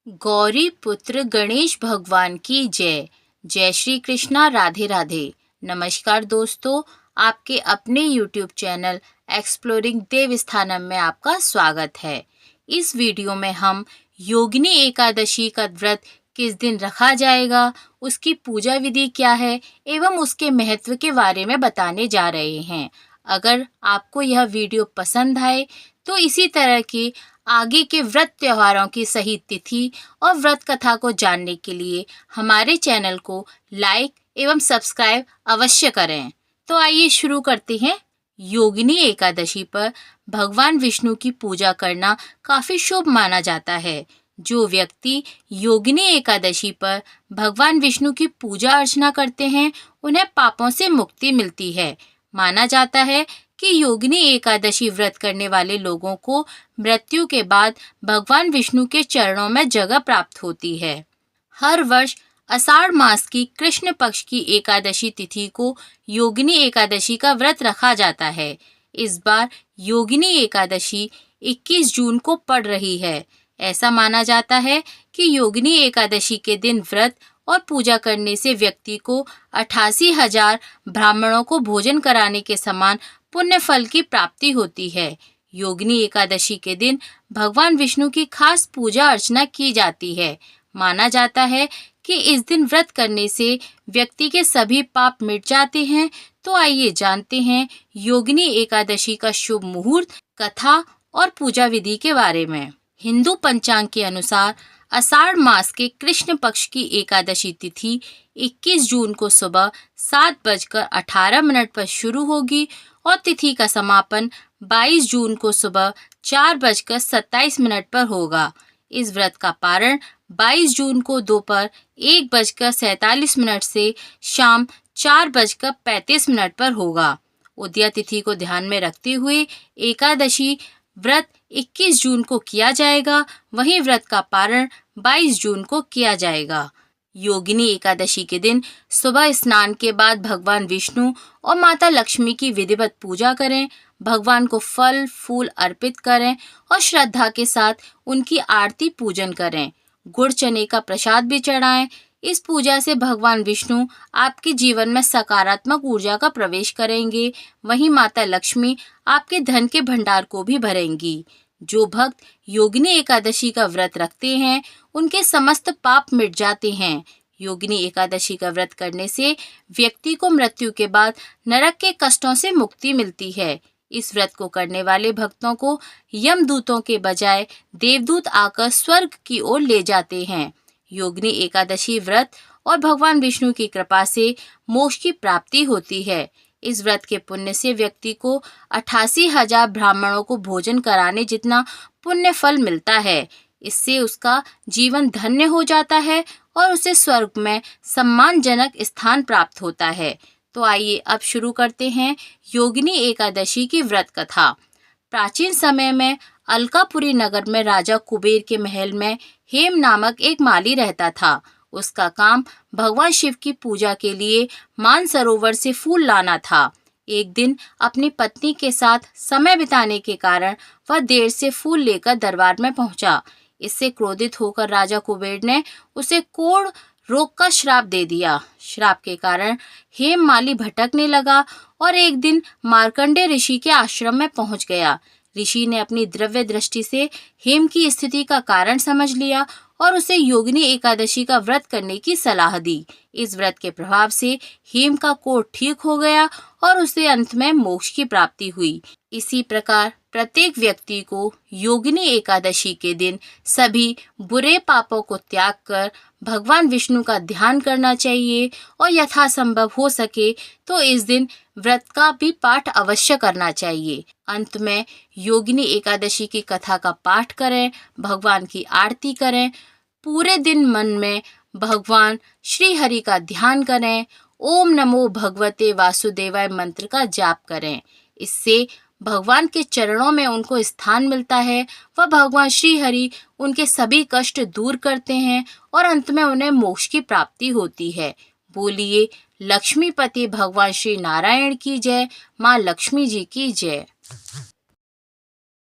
गौरी पुत्र गणेश भगवान की जय। जय श्री कृष्णा, राधे राधे। नमस्कार दोस्तों, आपके अपने YouTube चैनल एक्सप्लोरिंग देवस्थानम में आपका स्वागत है। इस वीडियो में हम योगिनी एकादशी का व्रत किस दिन रखा जाएगा, उसकी पूजा विधि क्या है एवं उसके महत्व के बारे में बताने जा रहे हैं। अगर आपको यह वीडियो पसंद आए तो इसी तरह के आगे के व्रत त्योहारों की सही तिथि और व्रत कथा को जानने के लिए हमारे चैनल को लाइक एवं सब्सक्राइब अवश्य करें। तो आइए शुरू करते हैं। योगिनी एकादशी पर भगवान विष्णु की पूजा करना काफ़ी शुभ माना जाता है। जो व्यक्ति योगिनी एकादशी पर भगवान विष्णु की पूजा अर्चना करते हैं, उन्हें पापों से मुक्ति मिलती है। माना जाता है कि योगिनी एकादशी व्रत करने वाले लोगों को मृत्यु के बाद भगवान विष्णु के चरणों में जगह प्राप्त होती है। हर वर्ष आषाढ़ मास की कृष्ण पक्ष की एकादशी तिथि को योगिनी एकादशी का व्रत रखा जाता है। इस बार योगिनी एकादशी 21 जून को पड़ रही है। ऐसा माना जाता है कि योगिनी एकादशी के दिन व्रत और पूजा करने से व्यक्ति को 88,000 ब्राह्मणों को भोजन कराने के समान पुण्य फल की प्राप्ति होती है। योगिनी एकादशी के दिन भगवान विष्णु की खास पूजा अर्चना की जाती है। माना जाता है कि इस दिन व्रत करने से व्यक्ति के सभी पाप मिट जाते हैं। तो आइए जानते हैं योगिनी एकादशी का शुभ मुहूर्त, कथा और पूजा विधि के बारे में। हिंदू पंचांग के अनुसार आषाढ़ मास के कृष्ण पक्ष की एकादशी तिथि 21 जून को सुबह 7:18 पर शुरू होगी और तिथि का समापन 22 जून को सुबह 4:27 पर होगा। इस व्रत का पारण 22 जून को दोपहर 1:47 से शाम 4:35 पर होगा। उदया तिथि को ध्यान में रखते हुए एकादशी व्रत 21 जून को किया जाएगा, वहीं व्रत का पारण 22 जून को किया जाएगा। योगिनी एकादशी के दिन सुबह स्नान के बाद भगवान विष्णु और माता लक्ष्मी की विधिवत पूजा करें। भगवान को फल फूल अर्पित करें और श्रद्धा के साथ उनकी आरती पूजन करें। गुड़ चने का प्रसाद भी चढ़ाएं। इस पूजा से भगवान विष्णु आपके जीवन में सकारात्मक ऊर्जा का प्रवेश करेंगे, वहीं माता लक्ष्मी आपके धन के भंडार को भी भरेंगी। जो भक्त योगिनी एकादशी का व्रत रखते हैं, उनके समस्त पाप मिट जाते हैं। योगिनी एकादशी का व्रत करने से व्यक्ति को मृत्यु के बाद नरक के कष्टों से मुक्ति मिलती है। इस व्रत को करने वाले भक्तों को यमदूतों के बजाय देवदूत आकर स्वर्ग की ओर ले जाते हैं। योगिनी एकादशी व्रत और भगवान विष्णु की कृपा से मोक्ष की प्राप्ति होती है। इस व्रत के पुण्य से व्यक्ति को 88,000 ब्राह्मणों को भोजन कराने जितना पुण्य फल मिलता है। इससे उसका जीवन धन्य हो जाता है और उसे स्वर्ग में सम्मानजनक स्थान प्राप्त होता है। तो आइए अब शुरू करते हैं योगिनी एकादशी की व्रत कथा। प्राचीन समय में अलकापुरी नगर में राजा कुबेर के महल में हेम नामक एक माली रहता था। उसका काम भगवान शिव की पूजा के लिए मानसरोवर से फूल लाना था। एक दिन अपनी पत्नी के साथ समय बिताने के कारण वह देर से फूल लेकर दरबार में पहुंचा। इससे क्रोधित होकर राजा कुबेर ने उसे कोढ़ रोग का श्राप दे दिया। श्राप के कारण हेम माली भटकने लगा और एक दिन मार्कंडेय ऋषि के आश्रम में पहुंच गया। ऋषि ने अपनी द्रव्य दृष्टि से हेम की स्थिति का कारण समझ लिया और उसे योगिनी एकादशी का व्रत करने की सलाह दी। इस व्रत के प्रभाव से हेम का कोढ़ ठीक हो गया और उसे अंत में मोक्ष की प्राप्ति हुई। इसी प्रकार प्रत्येक व्यक्ति को योगिनी एकादशी के दिन सभी बुरे पापों को त्याग कर भगवान विष्णु का ध्यान करना चाहिए और यथासंभव हो सके तो इस दिन व्रत का भी पाठ अवश्य करना चाहिए। अंत में योगिनी एकादशी की कथा का पाठ करें, भगवान की आरती करें। पूरे दिन मन में भगवान श्री हरि का ध्यान करें। ओम नमो भगवते वासुदेवाय मंत्र का जाप करें। इससे भगवान के चरणों में उनको स्थान मिलता है। वह भगवान श्री हरि उनके सभी कष्ट दूर करते हैं और अंत में उन्हें मोक्ष की प्राप्ति होती है। बोलिए लक्ष्मीपति भगवान श्री नारायण की जय, माँ लक्ष्मी जी की जय।